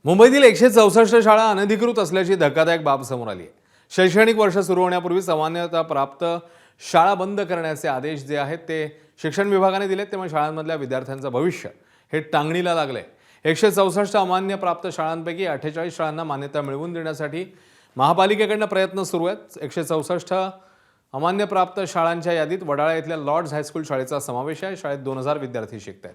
मुंबईतील 164 शाळा अनधिकृत असल्याची धक्कादायक बाब समोर आली आहे। शैक्षणिक वर्ष सुरू होण्यापूर्वी सामान्यता प्राप्त शाळा बंद करण्याचे आदेश जे आहेत ते शिक्षण विभागाने दिलेत, त्यामुळे शाळांमधल्या विद्यार्थ्यांचं भविष्य हे टांगणीला लागलंय। 164 अमान्य प्राप्त शाळांपैकी 48 शाळांना मान्यता मिळवून देण्यासाठी महापालिकेकडून प्रयत्न सुरू आहेत। 164 अमान्य प्राप्त शाळांच्या यादीत वडाळा इथल्या लॉर्ड्स हायस्कूल शाळेचा समावेश आहे। शाळेत 2000 विद्यार्थी शिकतात,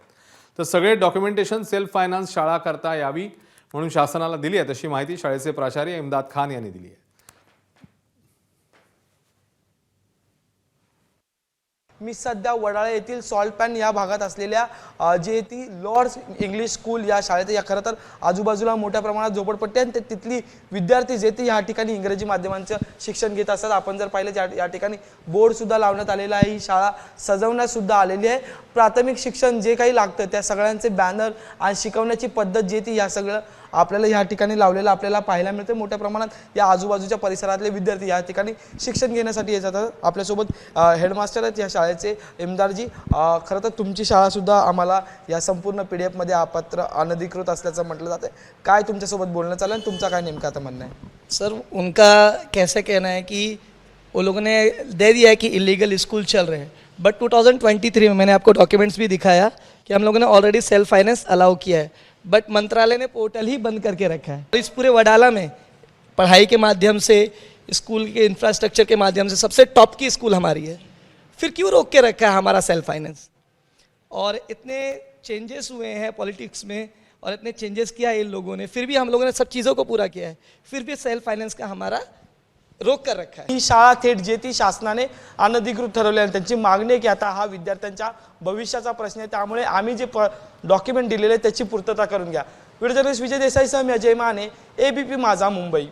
तर सगळे डॉक्युमेंटेशन सेल्फ फायनान्स शाळा करता यावी म्हणून शासनाला दिली आहे, तशी माहिती शाळेचे प्राचार्य इम्दाद खान यांनी दिली आहे। मी सध्या वडाळा येथील सॉल्ट पॅन या भागात असलेल्या जे ती लॉर्ड्स इंग्लिश स्कूल या शाळेत या खरं तर आजूबाजूला मोठ्या प्रमाणात झोपडपट्टी आणि तिथली विद्यार्थी जे ती या ठिकाणी इंग्रजी माध्यमांचं शिक्षण घेत असतात। आपण जर पाहिलं या ठिकाणी बोर्ड सुद्धा लावण्यात आलेला आहे, ही शाळा सजवण्यात सुद्धा आलेली आहे। प्राथमिक शिक्षण जे काही लागतं त्या सगळ्यांचे बॅनर आणि शिकवण्याची पद्धत जे ती या सगळं आपल्याला या ठिकाणी लावलेलं आपल्याला पाहायला मिळते। मोठ्या प्रमाणात या आजूबाजूच्या परिसरातले विद्यार्थी या ठिकाणी शिक्षण घेण्यासाठी येतात। आपल्यासोबत हेडमास्टर आहेत या शाळेचे इमदारजी। खरं तर तुमची शाळा सुद्धा आम्हाला या संपूर्ण PDF मध्ये अपात्र अनधिकृत असल्याचं म्हटलं जातं। काय तुमच्यासोबत बोलणं चालेल, तुमचा काय नेमका आता म्हणणं आहे? सर, उनका कैसे कहना है कि वो लोगों ने दे दिया है कि इलीगल स्कूल चल रहे हैं, बट 2023 में मैंने आपको डॉक्यूमेंट्स भी दिखाया कि हम लोगों ने ऑलरेडी सेल्फ फाइनेंस अलाउ किया है, बट मंत्रालय ने पोर्टल ही बंद करके रखा है। इस पूरे वडाला में पढ़ाई के माध्यम से, स्कूल के इंफ्रास्ट्रक्चर के माध्यम से सबसे टॉप की स्कूल हमारी है, फिर क्यों रोक के रखा है हमारा सेल्फ फाइनेंस? और इतने चेंजेस हुए हैं पॉलिटिक्स में और इतने चेंजेस किया है इन लोगों ने, फिर भी हम लोगों ने सब चीज़ों को पूरा किया है, फिर भी सेल्फ फाइनेंस का हमारा रोक कर रखा है। ही शाळा थेट जे ती शासनाने अनधिकृत ठरवली आणि त्यांची मागणी आहे की आता हा विद्यार्थ्यांच्या भविष्याचा प्रश्न आहे, त्यामुळे आम्ही जे डॉक्युमेंट दिलेले त्याची पूर्तता करून घ्या। व्हिडिओ जर्नलिस्ट विजय देसाईसह मी अजय माने, ABP माझा मुंबई।